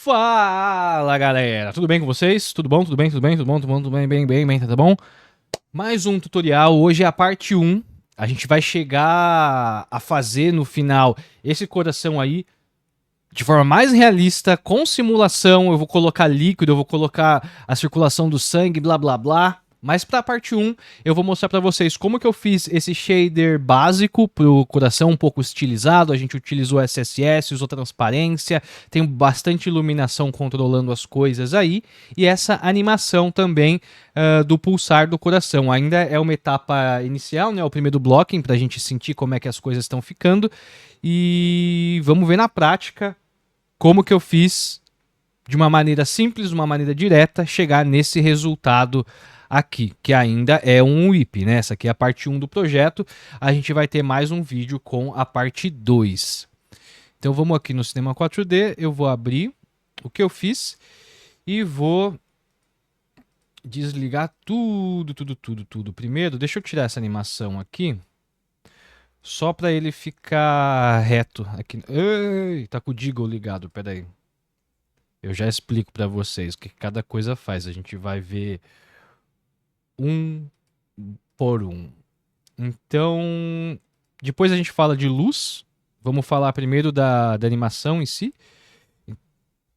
Fala, galera! Tudo bem com vocês? Tudo bom? Tudo bem? Tudo bem? Tudo bom? Tudo bom? Tudo bem? Bem, tá bom? Mais um tutorial. Hoje é a parte 1. A gente vai chegar a fazer no final esse coração aí de forma mais realista, com simulação. Eu vou colocar líquido, eu vou colocar a circulação do sangue, blá blá blá. Mas para a parte 1, eu vou mostrar para vocês como que eu fiz esse shader básico pro coração, um pouco estilizado. A gente utilizou SSS, usou transparência, tem bastante iluminação controlando as coisas aí. E essa animação também do pulsar do coração. Ainda é uma etapa inicial, né? O primeiro blocking, para a gente sentir como é que as coisas estão ficando. E vamos ver na prática como que eu fiz de uma maneira simples, de uma maneira direta, chegar nesse resultado aqui, que ainda é um WIP, né? Essa aqui é a parte 1 do projeto. A gente vai ter mais um vídeo com a parte 2. Então vamos aqui no Cinema 4D, eu vou abrir o que eu fiz e vou desligar tudo. Primeiro, deixa eu tirar essa animação aqui, só para ele ficar reto aqui. Ei, tá com o Deagle ligado, peraí. Eu já explico para vocês o que cada coisa faz. A gente vai ver um por um. Então, depois a gente fala de luz. Vamos falar primeiro da animação em si.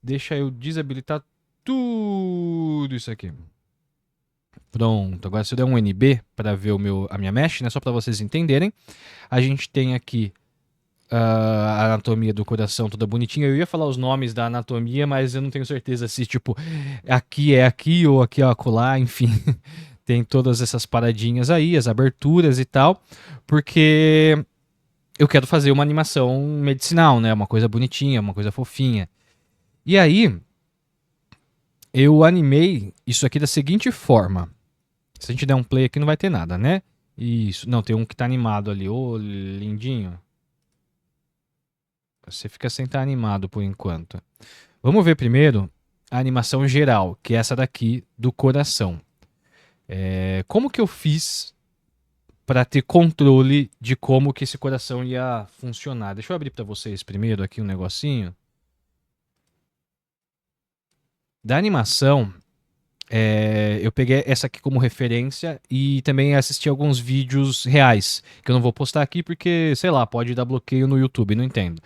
Deixa eu desabilitar tudo isso aqui. Pronto, agora se eu der um NB para ver a minha mesh, né, só para vocês entenderem. A gente tem aqui a anatomia do coração toda bonitinha. Eu ia falar os nomes da anatomia, mas eu não tenho certeza se, tipo, aqui é aqui ou aqui é acolá, enfim. Tem todas essas paradinhas aí, as aberturas e tal, porque eu quero fazer uma animação medicinal, né? Uma coisa bonitinha, uma coisa fofinha. E aí, eu animei isso aqui da seguinte forma. Se a gente der um play aqui, não vai ter nada, né? Isso, não, tem um que tá animado ali. Ô, lindinho. Você fica sem estar animado por enquanto. Vamos ver primeiro a animação geral, que é essa daqui do coração. Como que eu fiz para ter controle de como que esse coração ia funcionar? Deixa eu abrir para vocês primeiro aqui um negocinho. Da animação, eu peguei essa aqui como referência e também assisti alguns vídeos reais, que eu não vou postar aqui porque, sei lá, pode dar bloqueio no YouTube, não entendo.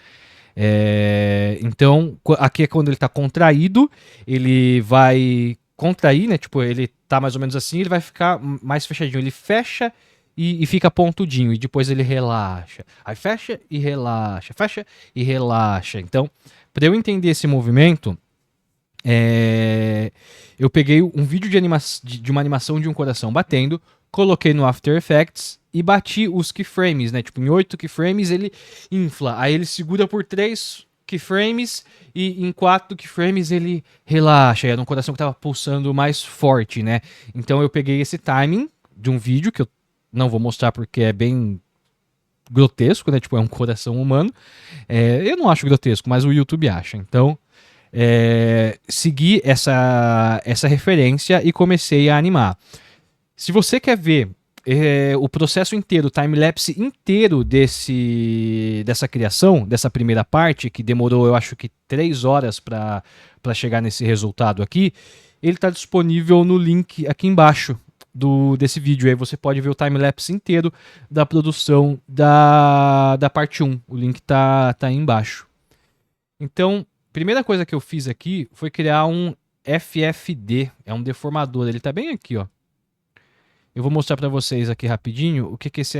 Então, aqui é quando ele está contraído, ele vai contrair, né? Tipo, ele tá mais ou menos assim, ele vai ficar mais fechadinho. Ele fecha e fica pontudinho, e depois ele relaxa. Aí fecha e relaxa, fecha e relaxa. Então, para eu entender esse movimento, eu peguei um vídeo de uma animação de um coração batendo, coloquei no After Effects e bati os keyframes, né? Tipo, em 8 keyframes ele infla. Aí ele segura por 3 keyframes e em 4 keyframes ele relaxa. Era um coração que estava pulsando mais forte, né? Então eu peguei esse timing de um vídeo que eu não vou mostrar porque é bem grotesco, né? Tipo, é um coração humano. Eu não acho grotesco, mas o YouTube acha. Então, segui essa referência e comecei a animar. Se você quer ver o processo inteiro, o time-lapse inteiro dessa criação, dessa primeira parte, que demorou, eu acho que 3 horas para chegar nesse resultado aqui, ele está disponível no link aqui embaixo desse vídeo. Aí você pode ver o time-lapse inteiro da produção da parte 1. O link tá aí embaixo. Então, a primeira coisa que eu fiz aqui foi criar um FFD, é um deformador. Ele está bem aqui, ó. Eu vou mostrar para vocês aqui rapidinho o que esse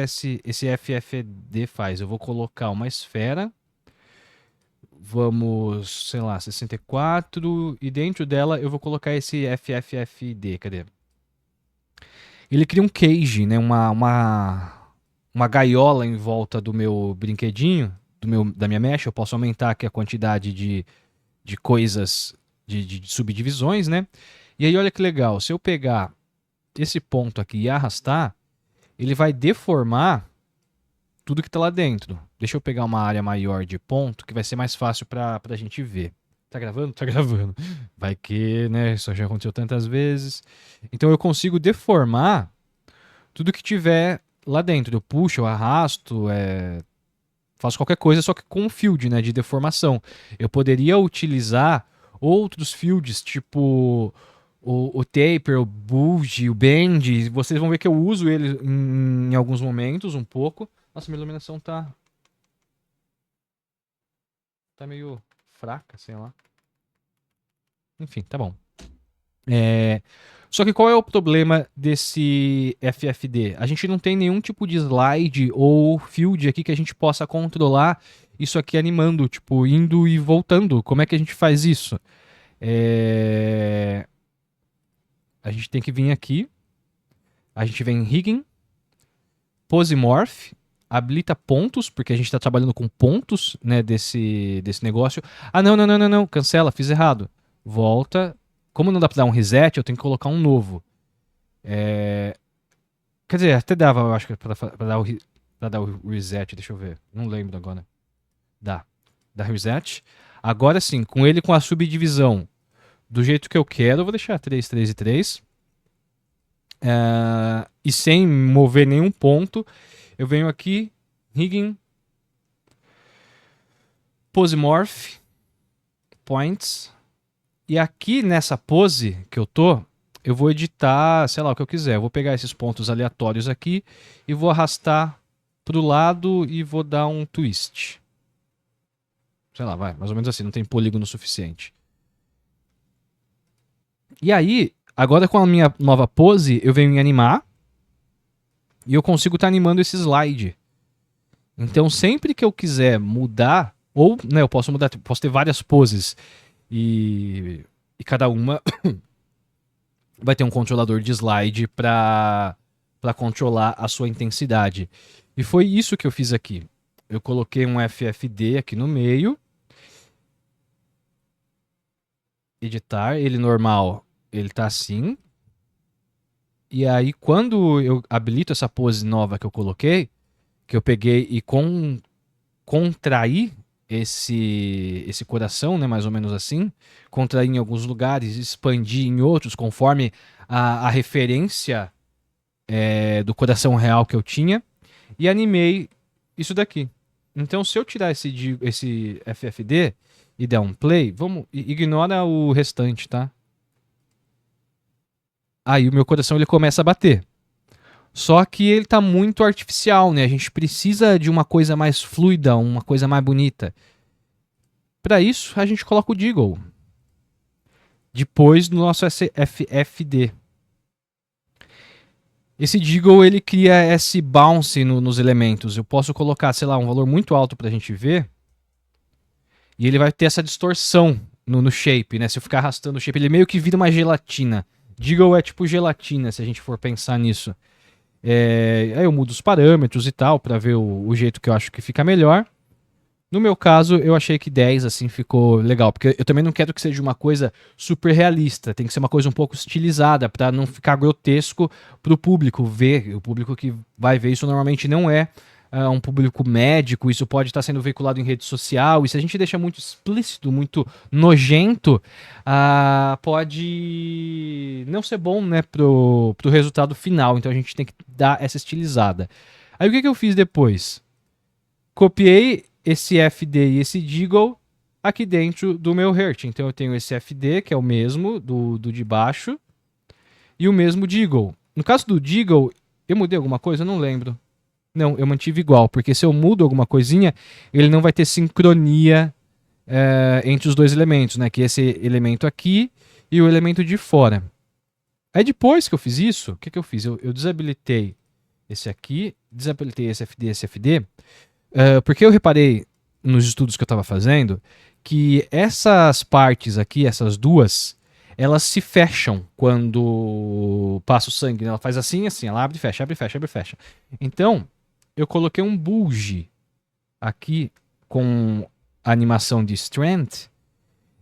FFD faz. Eu vou colocar uma esfera, vamos, sei lá, 64, e dentro dela eu vou colocar esse FFD, cadê? Ele cria um cage, né, uma gaiola em volta do meu brinquedinho, da minha mesh. Eu posso aumentar aqui a quantidade de coisas, de subdivisões, né? E aí olha que legal, se eu pegar esse ponto aqui e arrastar, ele vai deformar tudo que está lá dentro. Deixa eu pegar uma área maior de ponto, que vai ser mais fácil para a gente ver. Tá gravando? Tá gravando. Vai que, né? Isso já aconteceu tantas vezes. Então eu consigo deformar tudo que tiver lá dentro. Eu puxo, eu arrasto, faço qualquer coisa, só que com um field, né, de deformação. Eu poderia utilizar outros fields, tipo o taper, o bulge, o bend. Vocês vão ver que eu uso ele em alguns momentos, um pouco. Nossa, minha iluminação tá meio fraca, sei lá. Enfim, tá bom. Só que qual é o problema desse FFD? A gente não tem nenhum tipo de slide ou field aqui que a gente possa controlar isso aqui animando, tipo, indo e voltando. Como é que a gente faz isso? A gente tem que vir aqui, a gente vem em Rigging, Pose Morph, habilita pontos, porque a gente está trabalhando com pontos, né, desse negócio. Ah, não, cancela, fiz errado. Volta. Como não dá pra dar um reset, eu tenho que colocar um novo. Quer dizer, até dava, eu acho que pra dar o reset, deixa eu ver. Não lembro agora. Dá reset. Agora sim, com ele com a subdivisão do jeito que eu quero, eu vou deixar 3, 3 e 3. E sem mover nenhum ponto, eu venho aqui, Rigging, Pose Morph, Points. E aqui nessa pose que eu tô, eu vou editar, sei lá, o que eu quiser. Eu vou pegar esses pontos aleatórios aqui e vou arrastar pro lado e vou dar um twist. Sei lá, vai, mais ou menos assim, não tem polígono suficiente. E aí, agora com a minha nova pose, eu venho em animar e eu consigo estar animando esse slide. Então, sempre que eu quiser mudar, ou né, eu posso mudar, posso ter várias poses e cada uma vai ter um controlador de slide para controlar a sua intensidade. E foi isso que eu fiz aqui. Eu coloquei um FFD aqui no meio. Editar, ele normal, ele tá assim. E aí, quando eu habilito essa pose nova que eu coloquei, que eu peguei e contraí esse coração, né, mais ou menos assim, contrair em alguns lugares, expandir em outros, conforme a referência do coração real que eu tinha, e animei isso daqui. Então, se eu tirar esse FFD e der um play, ignora o restante, tá? Aí o meu coração ele começa a bater. Só que ele tá muito artificial, né? A gente precisa de uma coisa mais fluida, uma coisa mais bonita. Para isso, a gente coloca o Deagle. Depois do nosso FFD. Esse Deagle, ele cria esse bounce nos elementos. Eu posso colocar, sei lá, um valor muito alto pra gente ver. E ele vai ter essa distorção no shape, né? Se eu ficar arrastando o shape, ele meio que vira uma gelatina. Deagle é tipo gelatina, se a gente for pensar nisso. Aí eu mudo os parâmetros e tal, pra ver o jeito que eu acho que fica melhor. No meu caso, eu achei que 10 assim ficou legal, porque eu também não quero que seja uma coisa super realista, tem que ser uma coisa um pouco estilizada, pra não ficar grotesco pro público ver. O público que vai ver isso normalmente não é um público médico, isso pode estar sendo veiculado em rede social, e se a gente deixa muito explícito, muito nojento, pode não ser bom, né, pro resultado final. Então a gente tem que dar essa estilizada. Aí o que eu fiz depois? Copiei esse FD e esse Deagle aqui dentro do meu Hurt. Então eu tenho esse FD, que é o mesmo do de baixo, e o mesmo Deagle. No caso do Deagle, eu mudei alguma coisa? Eu não lembro. Não, eu mantive igual, porque se eu mudo alguma coisinha, ele não vai ter sincronia entre os dois elementos, né? Que é esse elemento aqui e o elemento de fora. Aí depois que eu fiz isso, o que eu fiz? Eu desabilitei esse aqui, desabilitei esse FD e esse FD, porque eu reparei nos estudos que eu estava fazendo que essas partes aqui, essas duas, elas se fecham quando passa o sangue, né? Ela faz assim, assim, ela abre e fecha, abre e fecha, abre e fecha. Então, eu coloquei um bulge aqui com a animação de strength,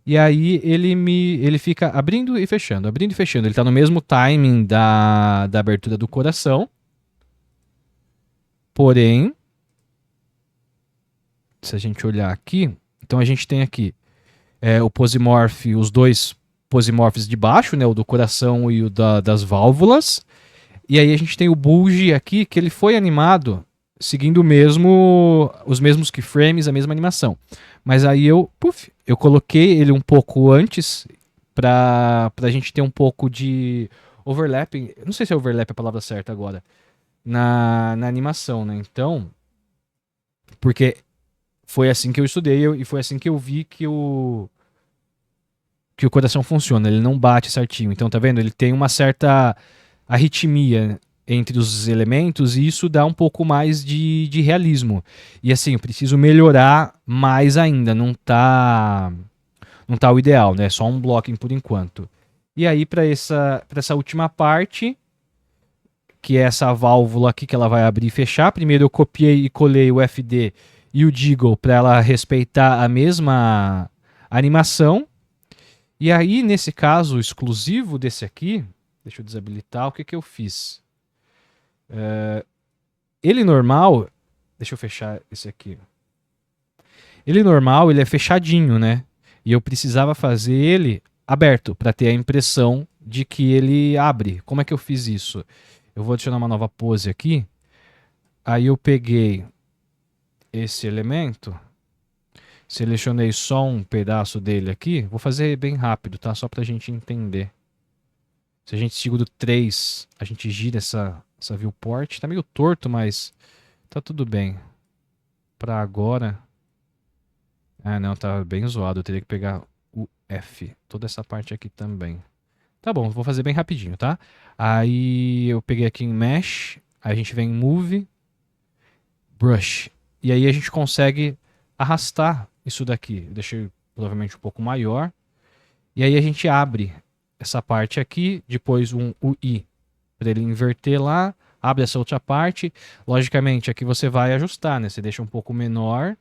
e aí ele fica abrindo e fechando, abrindo e fechando. Ele está no mesmo timing da abertura do coração, porém, se a gente olhar aqui, então a gente tem aqui o posimorph, os dois posimorphs de baixo, né, o do coração e o das válvulas. E aí a gente tem o bulge aqui, que ele foi animado seguindo os mesmos keyframes, a mesma animação. Mas aí eu coloquei ele um pouco antes pra gente ter um pouco de overlapping. Não sei se é overlap a palavra certa agora. Na animação, né? Então, porque foi assim que eu estudei e foi assim que eu vi que o coração funciona. Ele não bate certinho. Então, tá vendo? Ele tem uma certa arritmia entre os elementos e isso dá um pouco mais de realismo. E assim, eu preciso melhorar mais ainda. Não tá o ideal, né? Só um blocking por enquanto. E aí, pra essa última parte, que é essa válvula aqui que ela vai abrir e fechar, primeiro eu copiei e colei o FD e o Deagle para ela respeitar a mesma animação. E aí, nesse caso exclusivo desse aqui, deixa eu desabilitar, o que, que eu fiz? Ele normal, deixa eu fechar esse aqui. Ele normal, ele é fechadinho, né? E eu precisava fazer ele aberto para ter a impressão de que ele abre. Como é que eu fiz isso? Eu vou adicionar uma nova pose aqui. Aí eu peguei esse elemento, selecionei só um pedaço dele aqui. Vou fazer bem rápido, tá? Só pra gente entender. Se a gente segura o 3, a gente gira essa viewport. Tá meio torto, mas tá tudo bem. Pra agora... Ah, não, tá bem zoado. Eu teria que pegar o F. Toda essa parte aqui também. Tá bom, vou fazer bem rapidinho, tá? Aí eu peguei aqui em Mesh. Aí a gente vem em Move, Brush. E aí a gente consegue arrastar isso daqui. Eu deixei provavelmente um pouco maior. E aí a gente abre essa parte aqui, depois o I para ele inverter lá, abre essa outra parte. Logicamente, aqui você vai ajustar, né? Você deixa um pouco menor.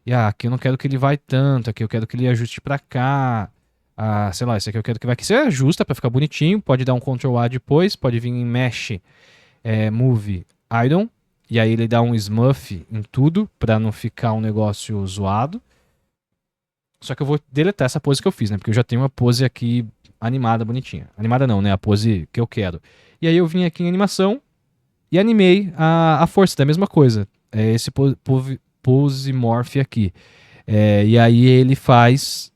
E aqui eu não quero que ele vai tanto, aqui eu quero que ele ajuste para cá. Ah, sei lá, esse aqui eu quero que vai aqui. Você ajusta para ficar bonitinho, pode dar um Ctrl A depois, pode vir em Mesh, Move, Iron. E aí ele dá um smurf em tudo para não ficar um negócio zoado. Só que eu vou deletar essa pose que eu fiz, né? Porque eu já tenho uma pose aqui animada, bonitinha. Animada não, né? A pose que eu quero. E aí eu vim aqui em animação e animei a força da mesma coisa. É esse pose morph aqui. E aí ele faz,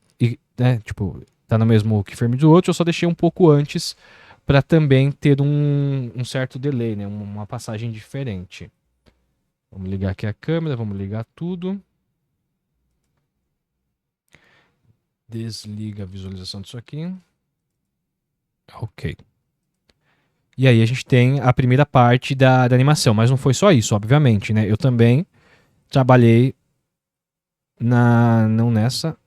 né? Tipo, tá no mesmo keyframe do outro, eu só deixei um pouco antes para também ter um certo delay, né? Uma passagem diferente. Vamos ligar aqui a câmera, vamos ligar tudo. Desliga a visualização disso aqui. Ok. E aí a gente tem a primeira parte da animação, mas não foi só isso, obviamente, né? Eu também trabalhei não nessa.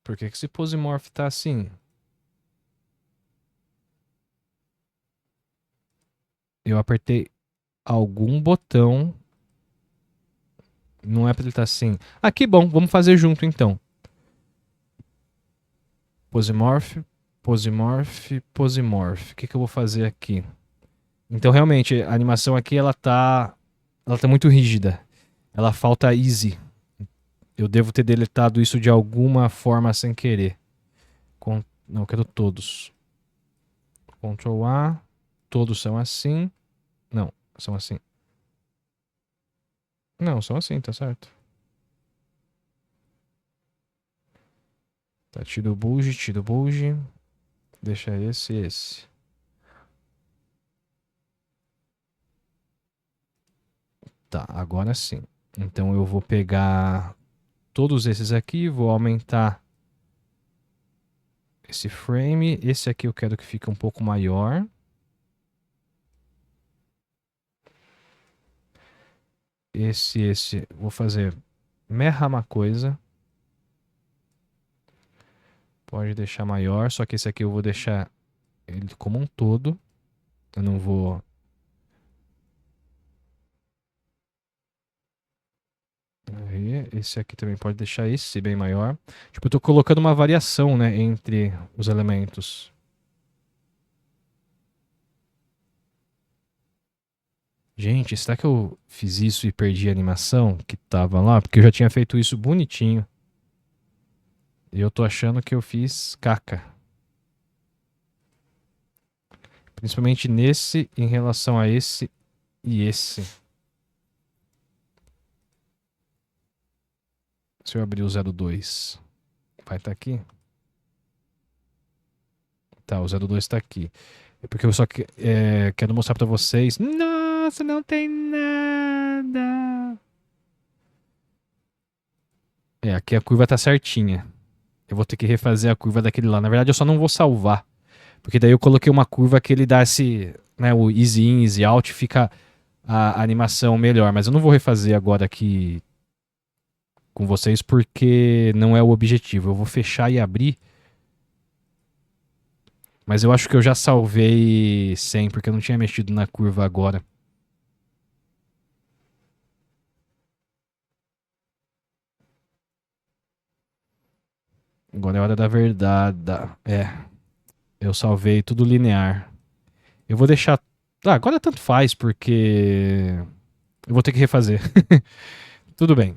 Por que esse pose morph tá assim? Eu apertei algum botão. Não é pra ele estar assim. Ah, que bom, vamos fazer junto então. Pose morph, pose morph, pose morph. O que eu vou fazer aqui? Então realmente a animação aqui ela tá muito rígida. Ela falta easy. Eu devo ter deletado isso de alguma forma sem querer. Não, eu quero todos. Ctrl A. Todos são assim. Não, são assim. Não, são assim, tá certo. Tá, tira o bulge, tira o bulge. Deixa esse e esse. Tá, agora sim. Então eu vou pegar todos esses aqui, vou aumentar esse frame. Esse aqui eu quero que fique um pouco maior. Esse. Vou fazer mesma coisa. Pode deixar maior, só que esse aqui eu vou deixar ele como um todo. Eu não vou... Aí, esse aqui também pode deixar esse bem maior. Tipo, eu tô colocando uma variação, né, entre os elementos. Gente, será que eu fiz isso e perdi a animação que tava lá? Porque eu já tinha feito isso bonitinho. E eu tô achando que eu fiz caca. Principalmente nesse, em relação a esse e esse. Se eu abrir o 02, vai estar aqui? Tá, o 02 tá aqui. É porque eu só quero mostrar pra vocês. Nossa, não tem nada. Aqui a curva tá certinha. Eu vou ter que refazer a curva daquele lá. Na verdade, eu só não vou salvar. Porque daí eu coloquei uma curva que ele dá esse, né, o easy in, easy out, fica a animação melhor. Mas eu não vou refazer agora aqui com vocês porque não é o objetivo. Eu vou fechar e abrir. Mas eu acho que eu já salvei sem, porque eu não tinha mexido na curva agora. Agora é hora da verdade. Eu salvei tudo linear. Eu vou deixar. Ah, agora tanto faz, porque eu vou ter que refazer. Tudo bem.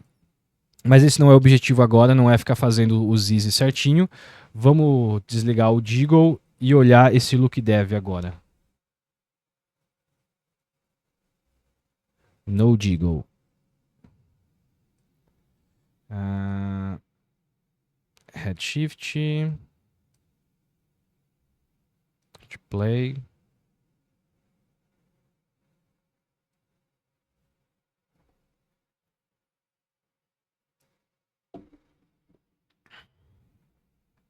Mas esse não é o objetivo agora, não é ficar fazendo os easy certinho. Vamos desligar o Deagle e olhar esse look dev agora. No Deagle. Head shift. Play.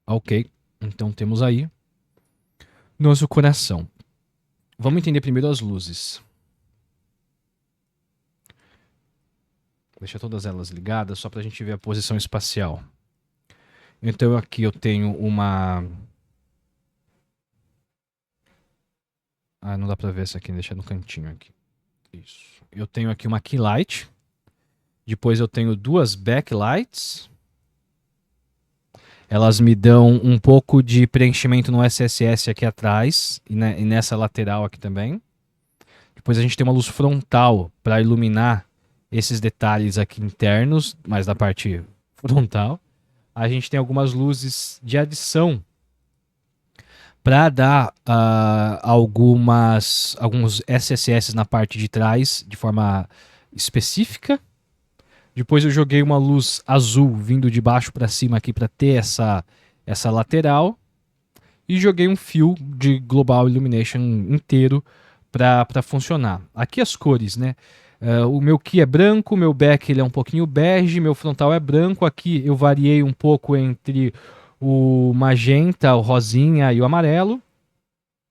Ok, então temos aí nosso coração. Vamos entender primeiro as luzes. Deixa todas elas ligadas só para a gente ver a posição espacial. Então aqui eu tenho uma... Ah, não dá para ver essa aqui, deixa no cantinho aqui. Isso. Eu tenho aqui uma key light. Depois eu tenho duas backlights. Elas me dão um pouco de preenchimento no SSS aqui atrás e nessa lateral aqui também. Depois a gente tem uma luz frontal para iluminar esses detalhes aqui internos, mais da parte frontal. A gente tem algumas luzes de adição para dar alguns SSS na parte de trás de forma específica. Depois eu joguei uma luz azul vindo de baixo para cima aqui para ter essa lateral. E joguei um fio de Global Illumination inteiro para funcionar. Aqui as cores, né? O meu key é branco, o meu back ele é um pouquinho bege, meu frontal é branco. Aqui eu variei um pouco entre o magenta, o rosinha e o amarelo.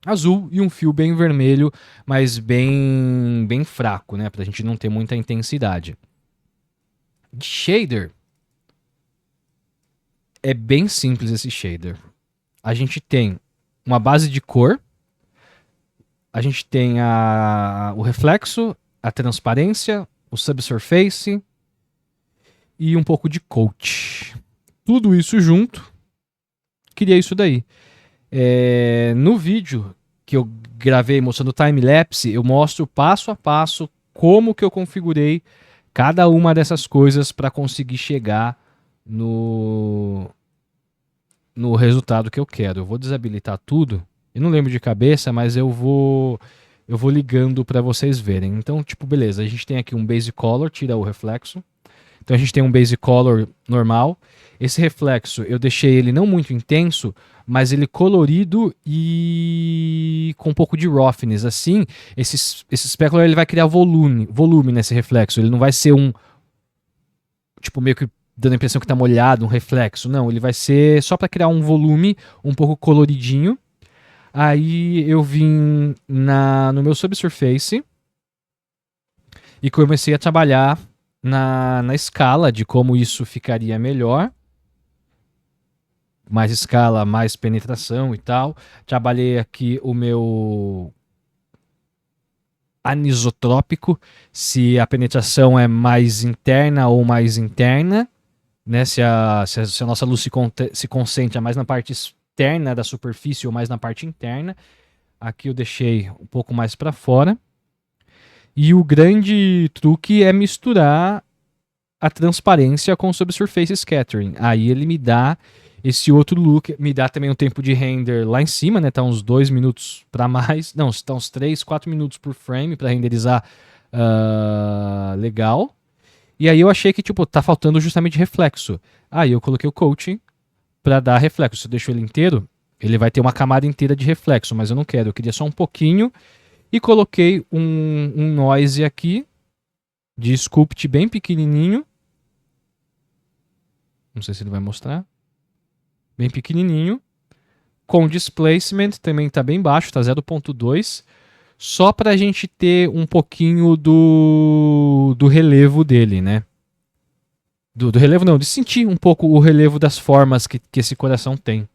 Azul e um fio bem vermelho, mas bem fraco, né? Pra gente não ter muita intensidade. De shader, é bem simples esse shader. A gente tem uma base de cor, a gente tem o reflexo, a transparência, o subsurface e um pouco de coat. Tudo isso junto, queria isso daí. No vídeo que eu gravei mostrando o time-lapse, eu mostro passo a passo como que eu configurei cada uma dessas coisas para conseguir chegar no resultado que eu quero. Eu vou desabilitar tudo. Eu não lembro de cabeça, mas eu vou ligando para vocês verem. Então, tipo, beleza, a gente tem aqui um base color, tira o reflexo. Então a gente tem um base color normal. Esse reflexo eu deixei ele não muito intenso, mas ele colorido e com um pouco de roughness. Assim, esse specular ele vai criar volume nesse reflexo. Ele não vai ser tipo, meio que dando a impressão que tá molhado, um reflexo. Não, ele vai ser só para criar um volume um pouco coloridinho. Aí eu vim no meu subsurface e comecei a trabalhar na escala de como isso ficaria melhor. Mais escala, mais penetração e tal. Trabalhei aqui o meu anisotrópico, se a penetração é mais interna ou mais interna, né? Se a nossa luz se concentra mais na parte externa da superfície ou mais na parte interna. Aqui eu deixei um pouco mais para fora. E o grande truque é misturar a transparência com o subsurface scattering. Aí ele me dá Esse outro look me dá também um tempo de render lá em cima, né? Tá uns 2 minutos para mais. Não, tá uns 3, 4 minutos por frame para renderizar legal. E aí eu achei que, tipo, tá faltando justamente reflexo. Aí eu coloquei o coaching para dar reflexo. Se eu deixo ele inteiro, ele vai ter uma camada inteira de reflexo, mas eu não quero. Eu queria só um pouquinho. E coloquei um noise aqui de sculpt bem pequenininho. Não sei se ele vai mostrar. Bem pequenininho. Com displacement também tá bem baixo, tá 0.2. Só pra gente ter um pouquinho do relevo dele, né? Do relevo não, de sentir um pouco o relevo das formas que esse coração tem.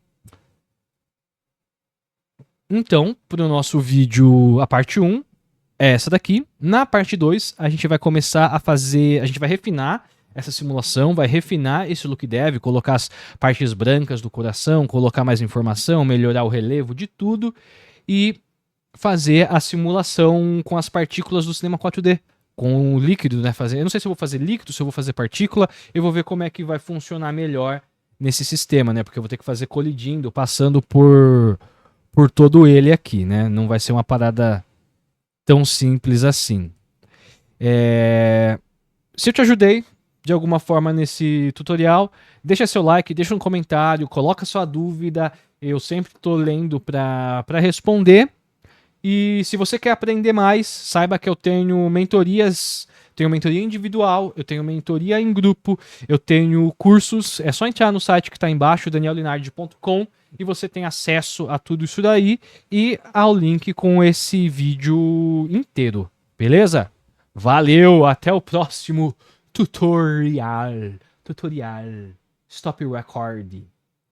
Então, pro nosso vídeo, a parte 1 é essa daqui. Na parte 2, a gente vai começar a fazer, a gente vai refinar essa simulação, vai refinar esse look dev, colocar as partes brancas do coração, colocar mais informação, melhorar o relevo de tudo e fazer a simulação com as partículas do cinema 4D, com o líquido, né? Eu não sei se eu vou fazer líquido, se eu vou fazer partícula, eu vou ver como é que vai funcionar melhor nesse sistema, né? Porque eu vou ter que fazer colidindo, passando por todo ele aqui, né? Não vai ser uma parada tão simples assim. Se eu te ajudei de alguma forma nesse tutorial, deixa seu like, deixa um comentário, coloca sua dúvida, eu sempre estou lendo para responder. E se você quer aprender mais, saiba que eu tenho mentorias, tenho mentoria individual, eu tenho mentoria em grupo, eu tenho cursos, é só entrar no site que está embaixo, daniellinardi.com, e você tem acesso a tudo isso daí e ao link com esse vídeo inteiro, beleza? Valeu, até o próximo tutorial. Stop record.